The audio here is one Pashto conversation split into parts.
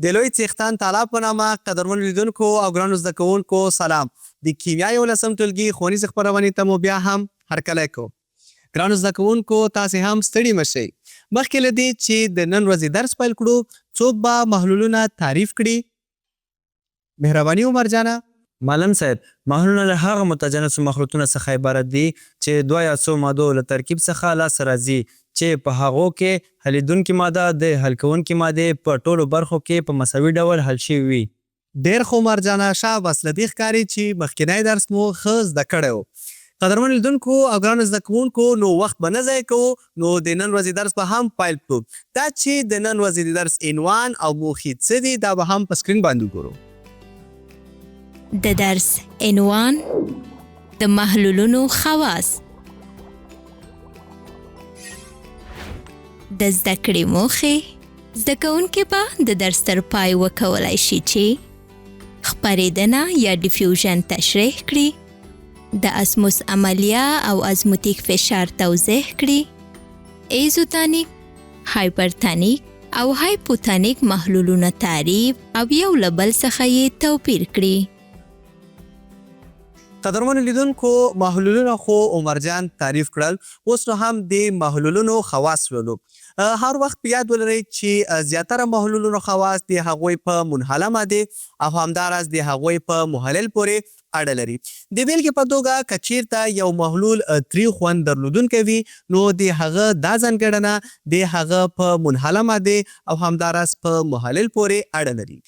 د لوی څښتن تعالی په نامه قدرمن لیدونکو او ګرانو زده کوونکو سلام. د کیمیا یولسم ټولګي ښوونیزې خپرونې ته مو بیا هم هرکلی کوو. ګرانو زده کوونکو تاسې هم ستړي مه شئ. مخکې له دې چې د نن ورځې درس پیل کړو څوک به محلولونه تعریف کړي؟ مهرباني عمر جانه. معلم صاحب، محلولونه له هغه متجانسو مخلوطونو څخه عبارت دي چې دوه یا څو مادو له ترکیب څخه لاسته راځي چې په هغو کې حلیدونکې ماده د حل کوونکې مادې په ټولو برخو کې په مساوي ډول حل شوي وي. ډېر ښه عمر جانه. شاباس. له دې ښکاري چې مخکینی درس مو ښه زده کړی و. قدرمن لیدونکو او ګرانو زده کوونکو، نو وخت به نه ضایع کوو، نو د نن ورځې درس به هم پیل کړو. دا چې د نن ورځې د درس عنوان او موخې څه دي دا به هم په سکرین باندې وګورو. د درس عنوان: د محلولونو خواص. د زده کړې موخې: زده کوونکي به د درس تر پای وکولای شي چې خپرېدنه یا ډیفیوژن تشریح کړي، د اسموس عملیه او ازموتیک فشار توضیح کړي، ایزوتونیک، هایپرتانیک او هایپوتانیک محلولونه تعریف او یو له بل څخه یې توپیر کړي. قدرمن لیدونکو، محلولونه خو عمرجان تعریف کړل، اوس نو هم د محلولونو خواص لولو. هر وخت په یاد ولرئ چې زیاتره محلولونو خواص د هغوی په منحله مادې او همداراز د هغوی په محلل پورې اړه لري. د بیلګې په توګه که چیرته یو محلول تریخ خوند درلودونکی وي نو د هغه دا ځانګړنه د هغه په منحله مادې او همداراز په محلل پورې اړه لري.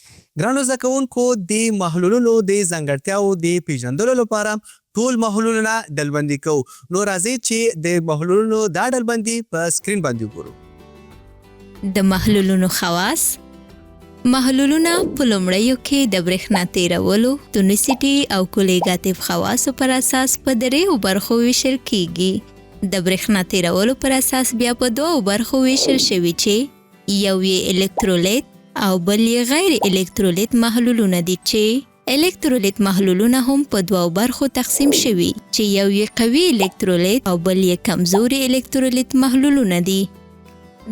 ګرانو زده کوونکو، د محلولونو د ځانګړتیاو د پیژندلو لپاره ټول محلولونه ډلبندي کوو. نو راځئ چې د محلولونو دا ډلبندي په سکرین باندې وګورو. د محلولونو خواص: محلولونه په لومړیو کې د برېښنا تیرولو، تونیسیټي او کولیګاتیف خواصو پر اساس په دریو برخو ویشل کیږي. د برېښنا تیرولو پر اساس بیا په دوو برخو ویشل شوي چې یو یې الکترولیت او بل یې غیر الکترولیت محلولونه دي چې الکترولیت محلولونه هم په دوو برخو تقسیم شوي چې یو یې قوي الکترولیت او بل یې کمزوري الکترولیت محلولونه دي.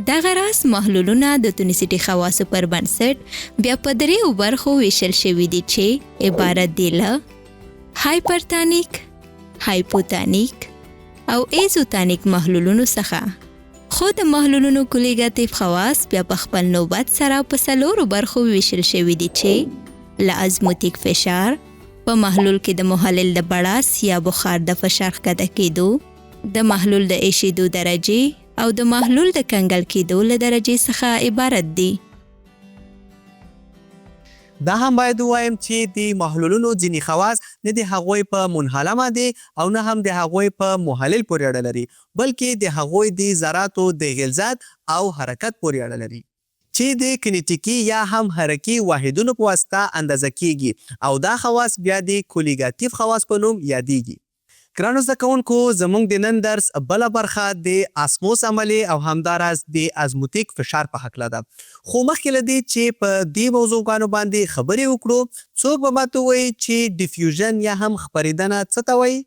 دغه راز محلولونه د تونیسیټي خواصو پر بنسټ بیا په دریو برخو ویشل شوي دي چې عبارت دي له هایپرتانیک، هایپوتانیک او ایزوتانیک محلولونو څخه. خو د محلولونو کولیګاتیف خواص بیا په خپل نوبت سره په څلورو برخو ویشل شوي دي چې له ازموتیک فشار، په محلول کې د محلل د بړاس یا بخار د فشار ښکته کېدو، د محلول د ایشېدو درجې او د محلول د کنګل کېدو له درجې څخه عبارت دي. دا هم باید ووایم چې د محلولونو ځینې خواص نه د هغوی په منحله مادې او نه هم د هغوی په محلل پورې اړه لري، بلکې د هغوی د ذراتو د غلظت او حرکت پورې اړه لري چې د کنیتیکي یا هم حرکي واحدونو په واسطه اندازه کیږي او دا خواص بیا د کولیګاتیف خواص په نوم یادیږي. ګرانو زده کوونکو، زموږ د نن درس بله برخه د اسموس عملیه او همداراز د ازموتیک فشار په هکله ده. خو مخکې له دې چې په دې موضوعګانو باندې خبرې وکړو، څوک به ماته ووایي چې ډیفیوژن یا هم خپرېدنه څه ته وایي؟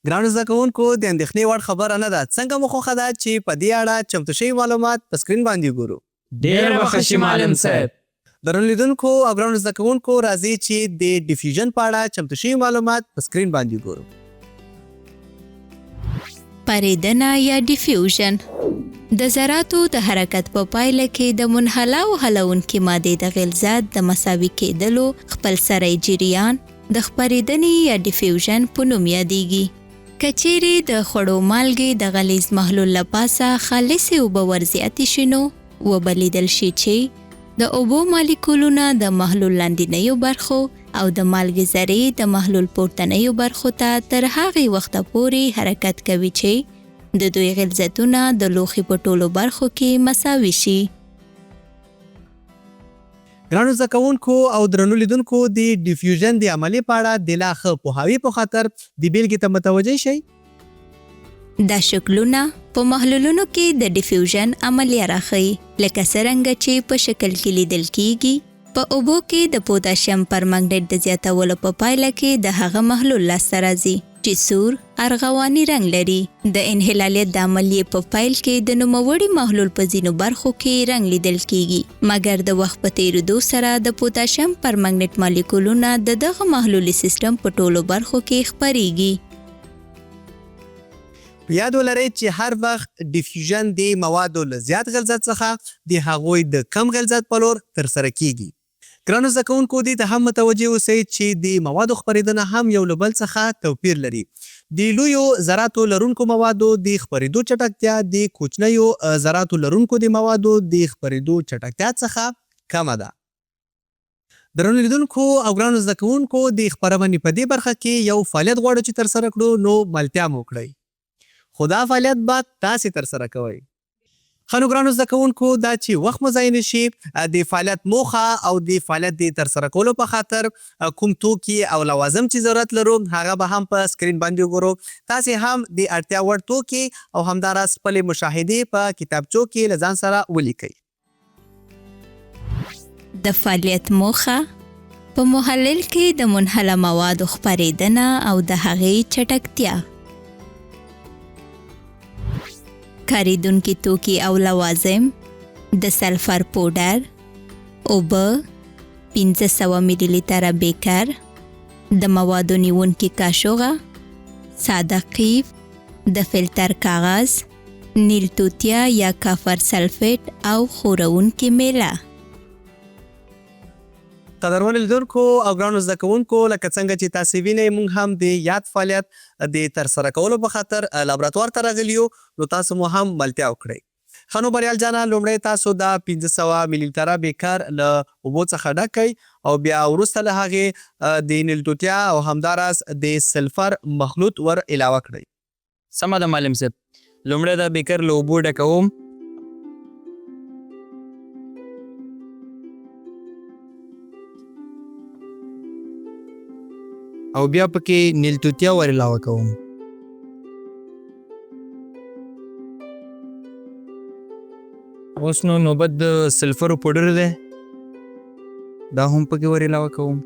ګرانو زده کوونکو، د اندېښنې وړ خبره نه ده. څنګه مو خوښه ده چې په دې اړه چمتو شوي معلومات په سکرین باندې وګورو؟ ډېر به ښه شي معلم صاحب. درنو لیدونکو او ګرانو زده کوونکو، راځئ چې د ډیفیوژن په اړه چمتو شوي معلومات په سکرین باندې وګورو. خپرېدنه یا ډیفیوژن د ذراتو د حرکت په پایله کې د منحله او حلونکې مادې د غلظت د مساوي کېدلو خپلسری جریان د خپرېدنې یا ډیفیوژن په نوم یادیږي. که چیرې د خوړو مالګې د غلیظ محلول له پاسه خالصې اوبه ورزیاتې شي نو وبلیدل شي چې د اوبو مالیکولونه د محلول لاندنیو برخو او د مالګې ذرې د محلول پورتنیو برخو ته تر هغې وخته پورې حرکت کوي چې د دوی غلظتونه د لوښي په ټولو برخو کې مساوي شي. ګرانو زده کوونکو او درنو لیدونکو، د ډیفیوژن د عملیې په اړه د لا ښه پوهاوي په خاطر د بیلګې ته متوجه شئ. دا شکلونه په محلولونو کې د ډیفیوژن عملیه راښيي، لکه څرنګه چې په شکل کې لیدل کیږي. په اوبو کې د پوتاشیم پرمنګنیټ د زیاتولو په پایله کې د هغه محلول لاسته راځي چې سور ارغواني رنګ لري. د انحلالیت د عملیې په پیل کې د نوموړي محلول په ځینو برخو کې رنګ لیدل کیږي، مګر د وخت په تیریدو سره د پوتاشیم پرمنګنیټ مالیکولونه د دغه محلولي سیستم په ټولو برخو کې خپریږي. یاد ولرئ چې هر وخت ډیفیوژن د موادو له زیات غلظت څخه د هغوی د کم غلظت په لور ترسره کیږي. ګرانو زده کوونکو دې ته هم متوجه اوسئ چې د موادو خپرېدنه هم یو له بل څخه توپیر لري. د لویو ذراتو لرونکو موادو د خپرېدو چټکتیا د کوچنیو ذراتو لرونکو د موادو د خپرېدو چټکتیا څخه کمه ده. درنو لیدونکو او ګرانو زده کوونکو د خپرونې په دې برخه کې یو فعالیت غواړو چې ترسره کړو، نو ملتیا مو وکړئ. خو دا فعالیت به تاسې ترسره کوئ. ښه نو ګرانو زده کوونکو، دا چې وخت مو ضایع نه شي، د فعالیت موخه او د فعالیت د ترسره کولو په خاطر کوم توکي او لوازم چې ضرورت لرو هغه به هم په سکرین باندې وګورو. تاسې هم د اړتیا وړ توکي او همداراز خپلې مشاهدې په کتابچو کې له ځان سره ولیکئ. د فعالیت موخه په محلل کې د منحله موادو خپرېدنه او د هغې چټکتیا. کاریدونکي توکي او لوازم: د سلفر پوډر، اوبه، 500 ملي لیتره بیکر، د موادو نیونکي کاشوغه، ساده قیف، د فلټر کاغذ، نیل توتیا یا کافر سلفیټ او خورونکي میله. قدرمن لیدونکو او ګرانو زده کوونکو، لکه څنګه چې تاسې وینئ موږ هم د یاد فعالیت د ترسره کولو په خاطر لابراتوار ته راغلي یو، نو تاسو مو هم ملتیا وکړئ. ښه نو بریال جانه، لومړی تاسو دا 500 ملي لیتره بیکر له اوبو څخه ډک کئ او بیا وروسته له هغې د نیل توتیا او همداراز د سلفر مخلوط ور علاوه کړئ. سمه ده معلم صاحب. لومړی دا بیکر له اوبو ډکوم، او بیا پکې نیل توتیا ور علاوه کوم. اوس نو نوبت د سلفر پوډر دی، دا هم پکې ور علاوه کوم.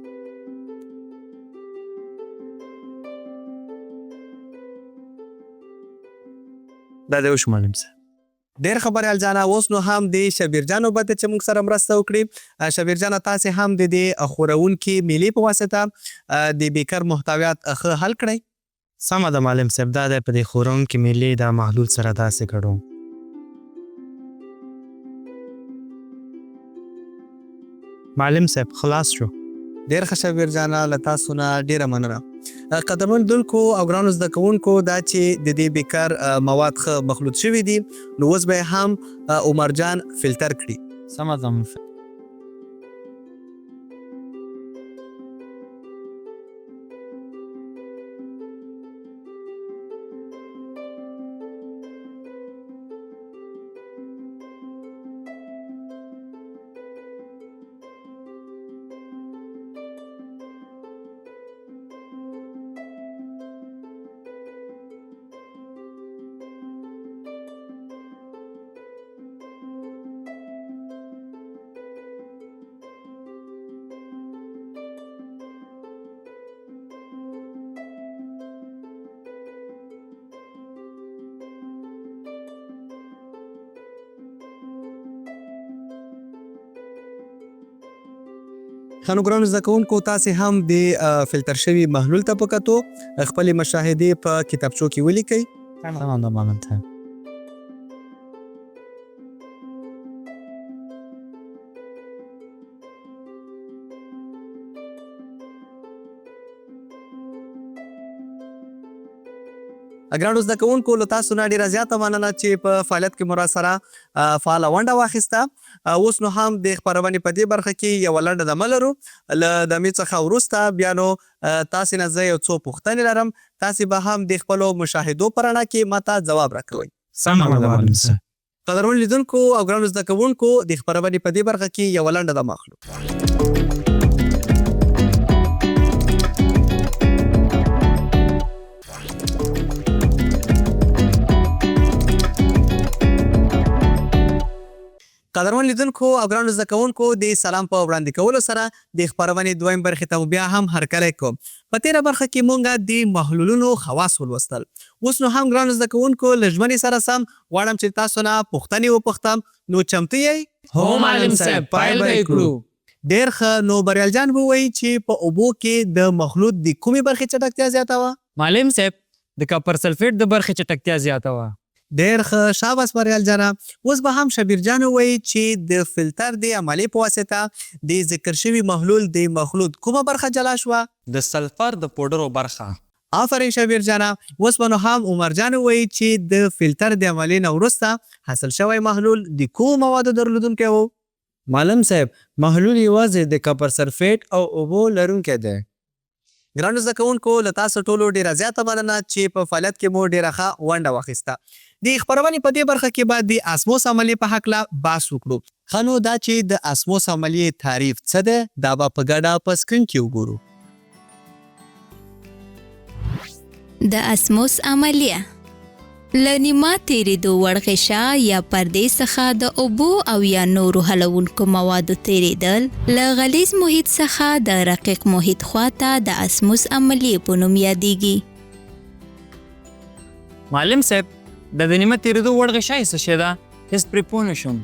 دا دی وشو معلم صاحب. ډېر خبریال جانه، اوس نو هم د شبیر جان نوبت دی چې موږ سره مرسته وکړي. شبیر جانه، تاسې هم د دې خورونکي میلې په واسطه د بیکر محتویات ښه حل کړئ. سمه ده معلم صاحب. دا دی په دې خورونکي میلې دا محلول سره داسې کړو. معلم صاحب خلاص شو. ډېر ښه شبیر جانه، له تاسو نه ډېره مننه. قدرمن لیدونکو او ګرانو زده کوونکو، دا چې د دې بیکر مواد ښه مخلوط شوي دي، نو اوس به یې هم عمر جان فلټر کړي. سمه ده. ښه نو ګرانو زده کوونکو، تاسې هم د فلټر شوي محلول ته په کتو خپلې مشاهدې په کتابچو کې ولیکئ. سمه ده معلم صاحب. ګرانو زده کوونکو، له تاسو نه ډېره زیاته مننه چې په فعالیت کې مو راسره فعاله ونډه واخیسته. اوس نو هم د خپرونې په دې برخه کې یوه لنډه دمه لرو. له دمې څخه وروسته بیا نو تاسې نه زه یو څو پوښتنې لرم. تاسې به هم د خپلو مشاهدو په رڼا کې ماته ځواب راکوئ. سمه ده معلم صاحب. قدرمن لیدونکو او ګرانو زده کوونکو، د خپرونې په دې برخه کې یوه لنډه دمه اخلو. قدرمن لیدونکو او ګرانو زده کوونکو د سلام په وړاندې کولو سره د خپرونې دویم برخې ته بیا هم هرکلی کوم. په تېره برخه کې مونږ د محلولونو خواص ولوستل. اوس نو هم ګرانو زده کوونکو له ژمنې سره سم غواړم چې تاسو نه پوښتنې وپوښتم. نو چمتو یې؟ هو معلم صاحب، پیل به یې کړو. ډېر ښه. نو بریال جان به وایي چې په اوبو کې د مخلوط د کومې برخې چټکتیا زیاته وه؟ معلم صاحب، د کاپر سلفیټ د برخې چټکتیا زیاته وه. ډېر ښه. شاباس بریال جانه. اوس به هم شبیر جان ووایي چې د فلتر د عملیې په واسطه د ذکر شوي محلول د مخلوط کومه برخه جلا شوه؟ د سلفر د پوډرو برخه. آفرین شبیر جانه. اوس به نو هم عمر جان ووایي چې د فلتر د عملیې نه وروسته حاصل شوی محلول د کومو موادو درلودونکی و؟ معلم صاحب، محلول یوازې د کاپر سلفیټ او اوبو لرونکی دی. ګرانو زده کوونکو، له تاسو ټولو ډېره زیاته مننه چې په فعالیت کې مو ډېره ښه ونډه واخیسته. د خپرونې په دې برخه کې به د اسموس عملیې په هکله بحث وکړو. ښه نو دا چې د اسموس عملیې تعریف څه دی، دا به په ګډه په سکرین کې وګورو. د اسموس عملیه له نیمه تیریدو وړ غشا یا پردې څخه د اوبو او یا نورو حلوونکو موادو تیریدل له غلیظ محیط څخه د رقیق محیط خواته د اسموس عملیې په نوم یادیږي. معلم صاحب، د نیمه تیریدو وړ غشا یې څه شی ده؟ هېڅ پرې پوه نه شوم.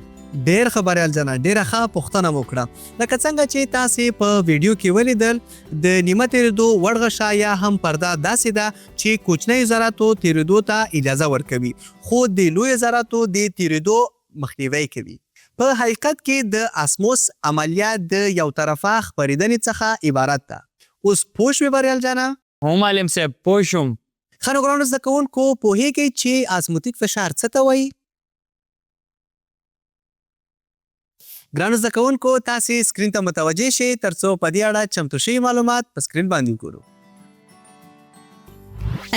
ډېر ښه بریال جانه، ډېره ښه پوښتنه مو کړه. لکه څنګه چې تاسې په ویډیو کې ولیدل، د نیمه تیریدو وړ غشا یا هم پرده داسې ده چې کوچنیو ذراتو تیریدو ته اجازه ورکوي، خو د لویو ذراتو د تیریدو مخنیوی کوي. په حقیقت کې د اسموس عملیه د یو طرفه خپرېدنې څخه عبارت ده. اوس پوه شوې بریال جانه؟ هو معلم صاحب، پوه شوم. ښه نو ګرانو زده کوونکو، پوهېږئ چې ازموتیک فشار څه ته وایي؟ ګرانو زده کوونکو، تاسې سکرین ته متوجه شئ تر څو په دې اړه چمتو شوي معلومات په سکرین باندې وګورو.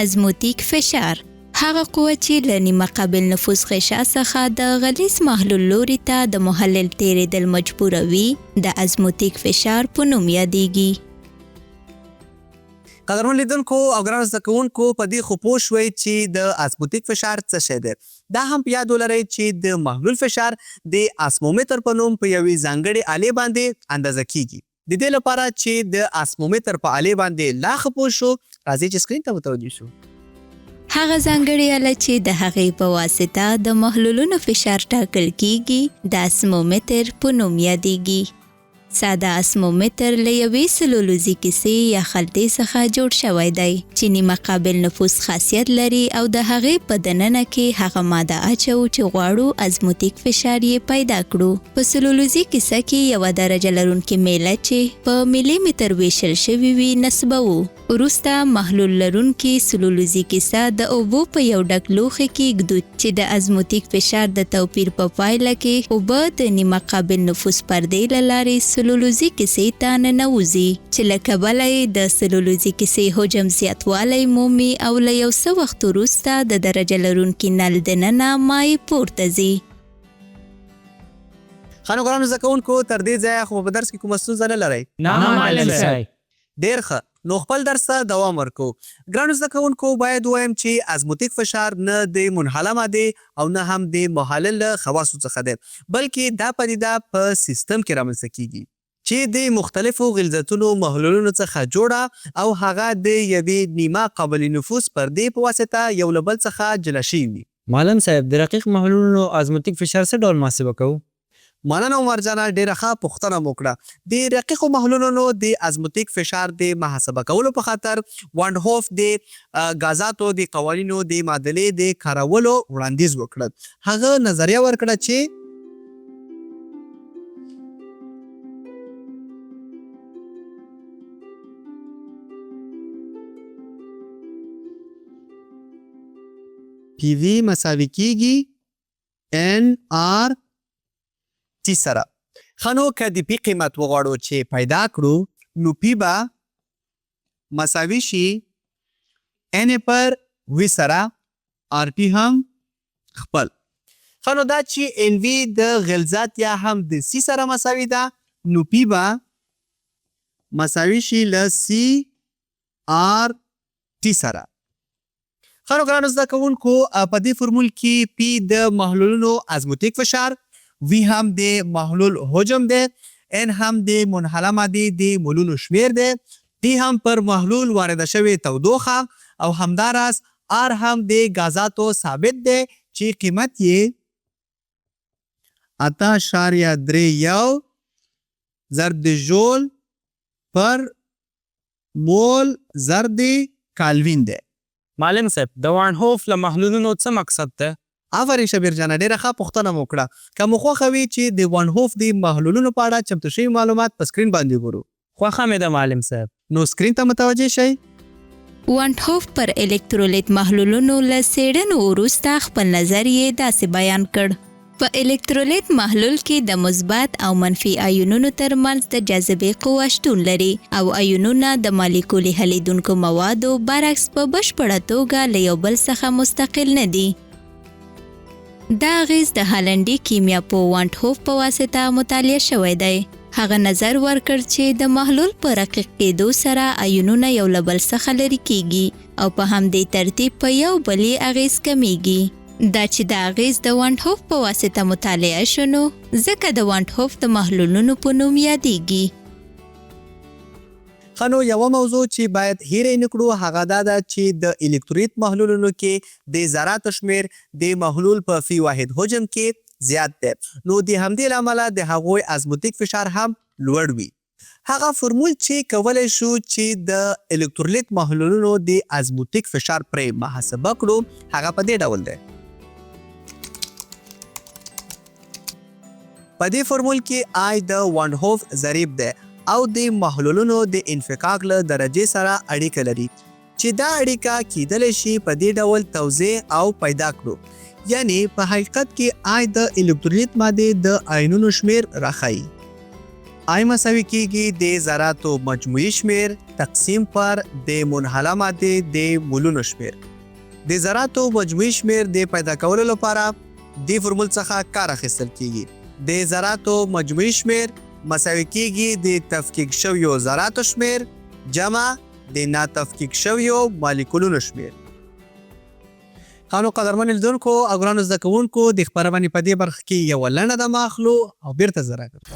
ازموتیک فشار هغه قوه چې له نیمه قابل نفوذ غشا څخه د غلیظ محلول لوري ته د محلل تیریدل مجبوروي د ازموتیک فشار په نوم یادیږي. قدرمن لیدونکو او ګرانو زده کوونکو، په دې خو پوه شوئ چې د ازموتیک فشار څه شی دی. دا هم په یاد ولرئ چې د محلول فشار د اسمومیتر په نوم په یوې ځانګړې آلې باندې اندازه کیږي. د دې لپاره چې د اسمومیتر په آلې باندې لا ښه پوه شو، راځئ چې سکرین ته متوجه شو. هغه ځانګړې آله چې د هغې په واسطه د محلولونو فشار ټاکل کیږي د اسمومیتر په نوم یادیږي. ساده اسمومیتر له یوې سلولوزي کیسې یا خلطې څخه جوړ شوی دی چې نیمه قابل نفوذ خاصیت لري او د هغې په دننه کې هغه ماده اچو چې غواړو ازموتیک فشار یې پیدا کړو. په سلولوزي کیسه کې یوه درجه لرونکې میله چې په میلي متر ویشل شوي وي نصبوو. وروسته محلول لرونکې سلولوزي کیسه د اوبو په یو ډک لوښي کې ږدو چې د ازموتیک فشار د توپیر په پایله کې اوبه د نیمه قابل نفوذ پردې له لارې سلولوزي کیسې ته ننوځي چې له کبله یې د سلولوزي کیسې حجم زیاتوالی مومي او له یو څه وخت وروسته د درجه لرونکي نل دننه مایع پورته ځي. ښه نو ګرانو زده کوونکو، تر دې ځایه خو په درس کې کومه ستونزه نه لرئ؟ نه معلم صاحب. ډېر ښه. نو خپل درس ته دوام ورکو. ګرانو زده کوونکو، باید ووایم چې ازموتیک فشار نه د منحله مادې او نه هم د محلل له خواصو څخه دی، بلکې دا پدیده په سیستم کې رامنځته کیږي چې د مختلفو غلظتونو محلولونو څخه جوړه او هغه د یوې نیمه قابل نفوذ پردې په واسطه یو له بل څخه جلا شوي وي. معلم صاحب، د رقیق محلولونو ازموتیک فشار څه ډول محاسبه کوو؟ مننه عمر جانه، ډېره ښه پوښتنه مو کړه. د رقیقو محلولونو د ازموتیک فشار د محاسبه کولو په خاطر وان هوف د غازاتو د قوانینو د معادلې د کارولو وړاندیز وکړل. هغه نظریه ورکړه چې پی وی مساوي کیږي ان آر تی سره. ښه نو که د پی قیمت وغواړو چې پیدا کړو، نو پی به مساوي شي ان پر وی سره، آر ټي هم خپل. ښه نو دا چې ان وی د غلظت یا هم د سی سره مساوي ده، نو پی به مساوي شي له سی آر ټي سره. ښه نو ګرانو زده کوونکو، په دې فرمول کې پی د محلولونو ازموتیک فشار، وی هم د محلول حجم دی، ان هم د منحله مادې د مولونو شمیر دی، دی هم پر محلول وارده شوې تودوخه او همداراز آر هم د غازاتو ثابت دی چې قیمت یې 8.31 ضرب د ژول پر مول ضرب د کالوین دی. معلم صاحب د وان هوف له محلولونو څه مقصد ده؟ آفرین شبیر جانه ډېره ښه پوښتنه مو کړه. که مو خوښه وي چې د وان هوف د محلولونو په اړه چمتو شوي معلومات په سکرین باندې ګورو. خوښه مې ده معلم صاحب. نو سکرین ته متوجه شئ. وان هوف پر الکترولیت محلولونو له څېړنو وروسته خپل نظر یې داسې بیان کړ. په الکترولیت محلول کې د مثبت او منفي آیونونو ترمنځ د جاذبې قوه شتون لري او آیونونه د مالیکولي حلیدونکو موادو برعکس په بشپړه توګه له یو بل څخه مستقل نه دي. دا اغیز د هالنډي کیمیا په وان هوف په واسطه مطالعه شوی دی. هغه نظر ورکړ چې د محلول په رقیق کېدو سره آیونونه یو له بل څخه لرې کیږي او په همدې ترتیب په یو بل یې اغیز کمیږي. دا چې د اغیز د وان هوف په واسطه مطالعه شونو ځکه د وان هوف د محلولونو په نوم یادیږي. خنو یوه موضوع چې باید هیره نه کړو هغه دا ده چې د الکترولیت محلولونو کې د ذراتو شمیر د محلول په فی واحد حجم کې زیات دی. نو د همدې له امله د هغوی ازموتیک فشار هم لوړ وي. هغه فرمول چې کولی شو چې د الکترولیت محلولونو د ازموتیک فشار پرې محاسبه کړو هغه په دې ډول دی. په دې فرمول کې آی د وان هوف ضریب دی او د محلولونو د انفکاک له درجې سره اړیکه لري چې دا اړیکه کیدلی شي په دې ډول توضیح او پیدا کړو. یعنی په حقیقت کې آی د الکترولیت مادې د آیونونو شمیر راښیي. آی مساوي کیږي د ذراتو مجموعي شمیر تقسیم پر د منحله مادې د مولونو شمیر. د ذراتو مجموعي شمیر د پیدا کولو لپاره د فورمول څخه کار اخیستل کیږي. د ذراتو مجموعي شمیر مساوي کیږي د تفکیک شویو ذراتو شمیر جمع د ناتفکیک شویو مالیکولونو شمیر. خانو قدرمن لیدونکو او ګرانو زده کوونکو د خپرونې په دې برخه کې یوه لنډه دمه اخلو او بیرته زه راګرځو.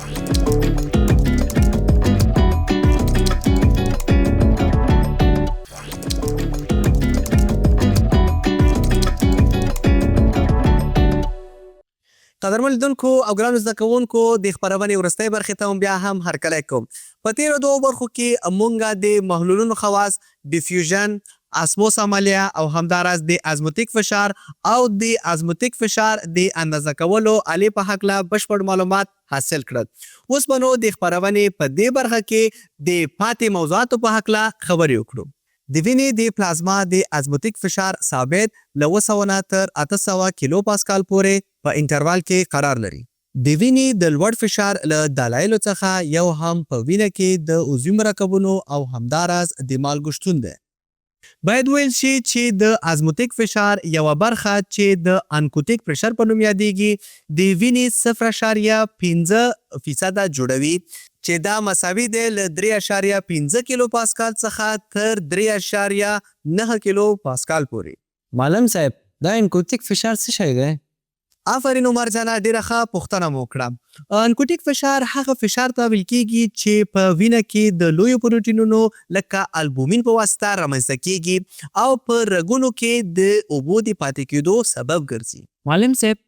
قدرمن لیدونکو او ګرانو زده کوونکو د خپرونې وروستۍ برخې ته هم بیا هم هرکلی کوم. په تېرو دوو برخو کې مونږه د محلولونو خواص، ډیفیوژن، اسموس عملیه او همداراز د ازموتیک فشار او د ازموتیک فشار د اندازه کولو آلې په هکله بشپړ معلومات حاصل کړل. اوس به نو د خپرونې په دې برخه کې د پاتې موضوعاتو په هکله خبرې وکړو. د وینې د پلازما د ازموتیک فشار ثابت له 200 نه تر 800 کیلو پاسکال پورې په انټروال کې قرار لري. د وینې د لوړ فشار له دلایلو څخه یو هم په وینه کې د عضوي مرکبونو او همداراز د مالګو شتون دی. باید ویل شي چې د ازموتیک فشار یوه برخه چې د انکوتیک پرشر په نوم یادیږي د وینې 0.5% جوړوي چې دا مساوي دی له 3.5 کیلو پاسکال څخه تر 3.9 کیلو پاسکال پورې. معلم صاحب دا انکوتیک فشار څه شی دی؟ آفرین عمر جانه ډېره ښه پوښتنه مو وکړه. انکوتیک فشار هغه فشار ته ویل کیږي چې په وینه کې د لویو پروټینونو لکه البومین په واسطه رامنځته کیږي او په رګونو کې د اوبو د پاتې کېدو سبب ګرځي. معلم صاحب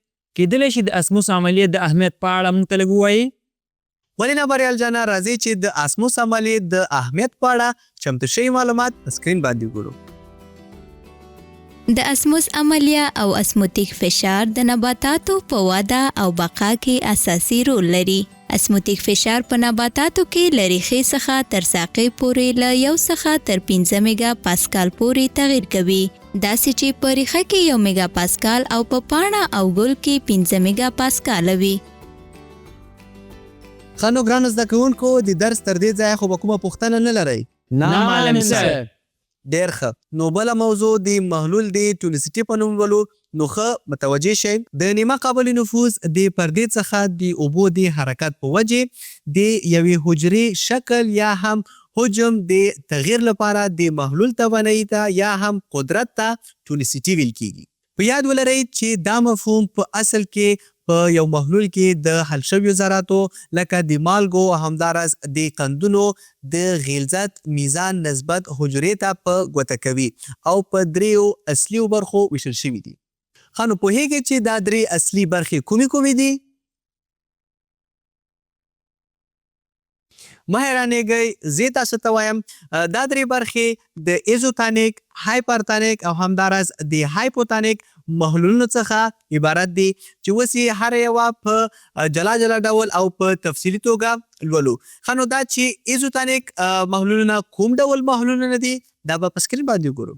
کېدلی شي د اسموس عملیه د اهمیت په اړه موږ ته لږ ووایي؟ ولې نه بریال جانه راځئ چې د اسموس عملیې د اهمیت په اړه چمتو شوي معلومات په سکرین باندې ګورو. د اسموس عملیه او اسموتیک فشار د نباتاتو په وده او بقا کې اساسي رول لري. اسموتیک فشار په نباتاتو کې له ریښې څخه تر ساقې پورې له 1 څخه تر 5 میگا پاسکال پورې تغیر کوي. داسې چې په ریښه کې 1 میگا پاسکال او په پاڼه او ګل کې 5 میگا پاسکال وي. خانو ګرانو زده کوونکو د درس تر دې ځایه خو به کومه پوښتنه نه لرئ؟ نه معلم صاحب. ډېر ښه. نو بله موضوع د محلول د ټونیسیټي په نوم ولو. نو ښه متوجه شئ د نیمه قابل نفوذ د پردې څخه د اوبو د حرکت په وجې د یوې حجرې شکل یا هم حجم د تغییر لپاره د محلول توانایي ته یا هم قدرت ته ټونیسیټي ویل کیږي. په یاد ولرئ چې دا مفهوم په اصل کې په یو محلول کې د حل شویو ذراتو لکه د مالګو او همداراز د قندونو د غلظت میزان نسبت حجرې ته په ګوته کوي او په دریو اصلي برخو ویشل شوي دي. ښه نو پوهیږئ چې دا درې اصلي برخې کومې دي؟ مه حیرانېږئ، زه تاسو ته وایم دا درې برخې د ایزوتانیک، هایپرتانیک او همداراز د هایپوتانیک محلولونو څخه عبارت دي چې اوس یې هر یوه په جلا جلا ډول او په تفصیلي توګه لولو. ښه نو دا چې ایزوتانیک محلولونه کوم ډول محلولونه دي دا به په سکرین باندې وګورو.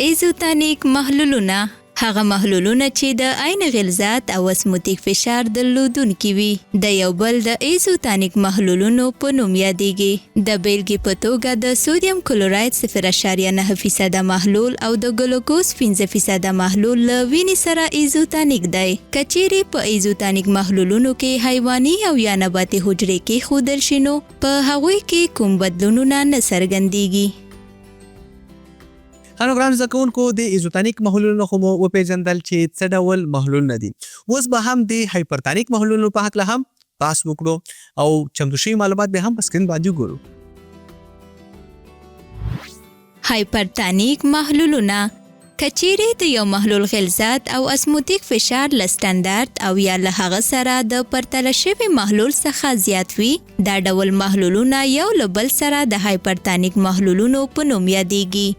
ایزوتانیک محلولونه هغه محلولونه چې د عین غلظت او اسموتیک فشار درلودونکي وي. د یو بل د ایزوتانیک محلولونو په نوم یادیږي. د بیلګې په توګه د سودیم کلوراید 0.9% محلول او د ګلوکوز 15% محلول له وینې سره ایزوتانیک دی. که چیرې په ایزوتانیک محلولونو کې حیواني او یا نباتي حجرې کېښودل شي نو په هغوی کې کوم بدلونونه نه څرګندیږي. نو ګرانو زده کوونکو د ایزوتانیک محلولونو خو مو وپېژندل چې څه ډول محلولونه دي. اوس به هم د هایپرتانیک محلولونو په هکله هم بحث وکړو او چمتو شوي معلومات به هم په سکرین باندې وګورو. هایپرتانیک محلولونه که چیرې د یو محلول غلظت او اسموتیک فشار له سټنډرډ او یا له هغه سره د پرتله شوي محلول څخه زیات وي، دا ډول محلولونه یو له بل سره د هایپرتانیک محلولونو په نوم یادیږي.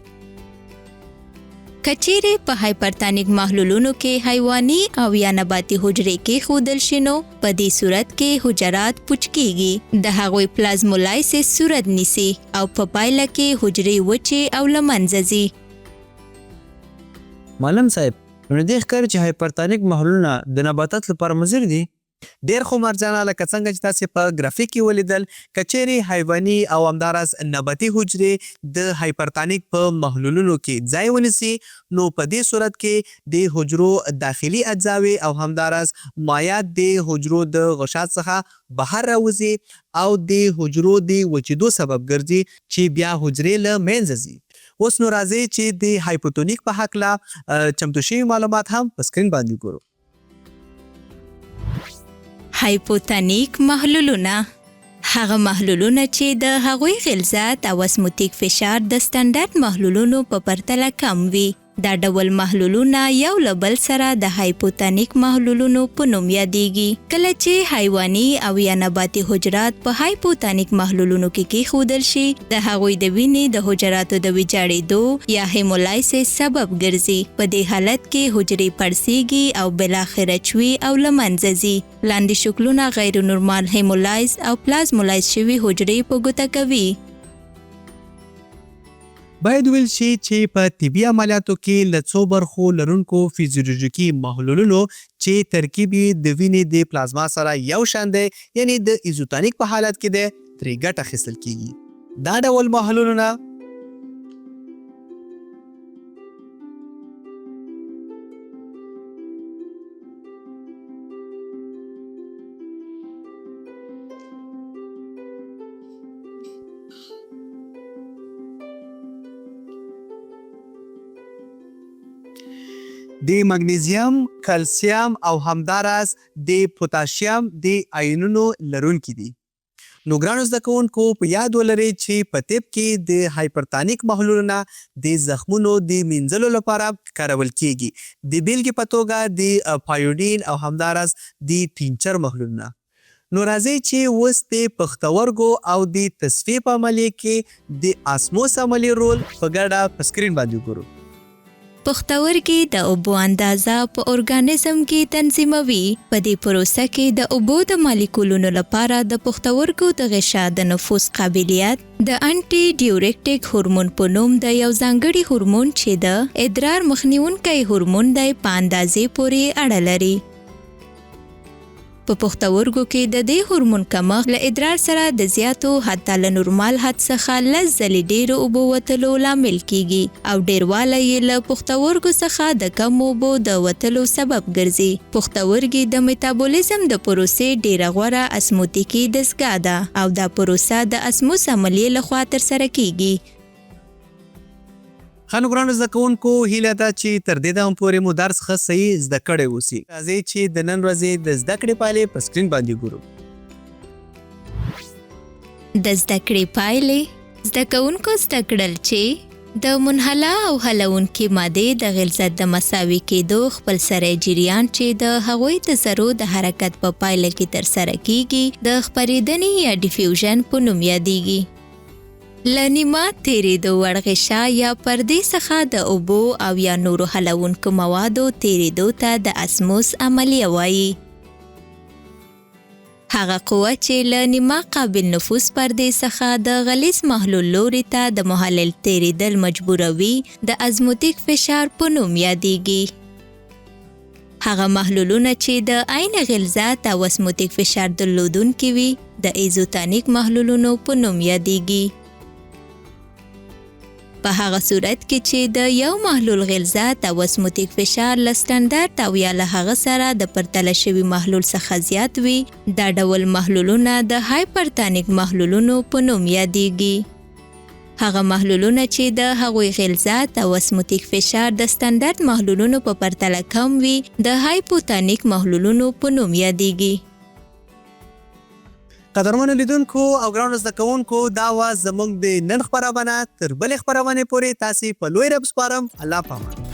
که چیرې په هایپرتانیک محلولونو کې حیواني او یا نباتي حجرې کېښودل شي نو په دې صورت کې حجرات پوچ کېږي، د هغوی پلازمولایسس صورت نیسي او په پایله کې حجرې وچې او له منځه ځي. معلم صاحب، نو دې ښکاري چې هایپرتانیک محلولونه د نباتات لپاره مضر دي؟ ډېر خو مرجانه لکه څنګه چې تاسې په ګرافیک کې ولیدل، که چیرې حیواني او همداراز نباتي حجرې د هایپرتانیک په محلولونو کې ځای ونیسي نو په دې صورت کې د حجرو داخلي اجزاوې او همداراز مایعات د حجرو د غشا څخه بهر راوځي او د حجرو د وچېدو سبب ګرځي چې بیا حجرې له منځه ځي. اوس نو راځئ چې د هایپوتانیک په هکله چمتو شوي معلومات هم په سکرین باندې وګورو. هایپوتانیک محلولونه هغه محلولونه چې د هغوی غلظت او اسموتیک فشار د سټنډرډ محلولونو په پرتله کم وي. دا ډول محلولونه یو له بل سره د هایپوتانیک محلولونو په نوم یادیږي. کله چې حیواني او یا نباتي حجرات په هایپوتانیک محلولونو کې کېښودل شي، د هغوی د وینې د حجراتو د ویجاړېدو یا هیمولایسس سبب ګرځي. په دې حالت کې حجرې پړسیږي او بالاخره چوي او له منځه ځي. لاندې شکلونه غیر نورمال هیمولایز او پلازمولایز شوي حجرې په ګوته کوي. باید ویل شي چې په طبي عملیاتو کې له څو برخو لرونکو فیزیولوژیکي محلولونو چې ترکیب یې د وینې د پلازما سره یو شان دی، یعنی د ایزوتانیک په حالت کې دی، ترې ګټه اخیستل کیږي. دا ډول محلولونه د مګنیزیم، کلسیم او همداراز د پوتاشیم د آیونونو لرونکي دي. نو ګرانو زده کوونکو په یاد ولرئ چې په طب کې د هایپرتانیک محلولونه د زخمونو د مینځلو لپاره کارول کیږي. د بیلګې په توګه د پایوډین او همداراز د ټینچر محلولونه. نو راځئ چې اوس د پښتورګو او د تصفیې په عملیه کې د اسموس عملیې رول په ګډه په سکرین باندې وګورو. پښتورګي د اوبو اندازه په ارګانیزم کې تنظیموي. په دې پروسه کې د اوبو د مالیکولونو لپاره د پښتورګو د غشا د نفوذ قابلیت د انټي ډیورکټیک هورمون په نوم د یو ځانګړي هورمون چې د ادرار مخنیونکی هورمون دی په اندازې پورې اړه لري. په پښتورګو کې د دې هورمون کمښت له ادرار سره د زیاتو حتی له نورمال حد څخه لږ ځلې ډېرو اوبو وتلو لامل کیږي او ډېروالی یې له پښتورګو څخه د کم اوبو د وتلو سبب ګرځي. پښتورګي د میتابولیزم د پروسې ډېره غوره اسموتیکي دستګاه ده او دا پروسه د اسموس عملیې لخوا ترسره کیږي. ښه نو ګرانو زده کوونکو هیله ده چې تر دې دمه پورې مو درس ښه صحیح زده کړی اوسي. راځئ چې د نن ورځې د زده کړې پایلې په سکرین باندې ګورو. د زده کړې پایلې زده کوونکو زده کړل چې د منحله او حلونکې مادې د غلظت د مساوي کېدو خپل سری جریان چې د هغوی د ذرو د حرکت په پایله کې ترسره کیږي د خپرېدنې یا ډیفیوژن په نوم یادیږي. له نیمه تېرېدو وړ غشا یا پردې څخه د اوبو او یا نورو حلونکو موادو تېرېدو ته د اسموس عملیه وایي. هغه قوه چې له نیمه قابل نفوذ پردې څخه د غلیظ محلول لوري ته د محلل تېرېدل مجبوروي د ازموتیک فشار په نوم یادیږي. هغه محلولونه چې د عین غلظت او اسموتیک فشار درلودونکي وي د ایزوتانیک محلولونو په نوم یادیږي. په هغه صورت کې چې د یو محلول غلظت او اسموتیک فشار له سټنډرډ او یا له هغه سره د پرتله شوي محلول څخه زیات وي دا ډول محلولونه د هایپرتانیک محلولونو په نوم یادیږي. هغه محلولونه چې د هغوی غلظت او اسموتیک فشار د سټنډرډ محلولونو په پرتله کم وي د هایپوتانیک محلولونو په نوم یادیږي. قدرمنو لیدونکو او ګرانو زده کوونکو دا وه زموږ د نن خپرونه. تر بلې خپرونې پورې تاسې په لوی رب سپارم. الله پامان.